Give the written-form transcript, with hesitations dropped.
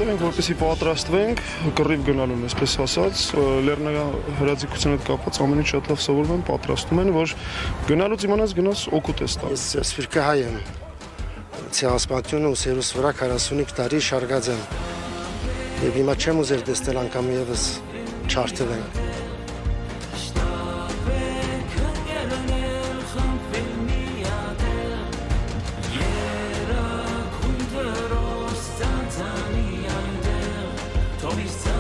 այստեղ ենք, որպեսզի պատրաստվենք կռիվ գնալուն, այսպես ասած, լեռնահրաձգության հետ կապված ամեն ինչ շատ լավ սովորում են, պատրաստում են, որ գնալուց իմանաս գնաս օգուտ ես տա։ Ես սպիրկահայ եմ։ Ցեղասպանությունը ուսերուս վրա 45 տարի շարժած եմ։ Եվ հիմա չեմ ուզեր տեսնել անգամ եւս չարթվենք։ Toby's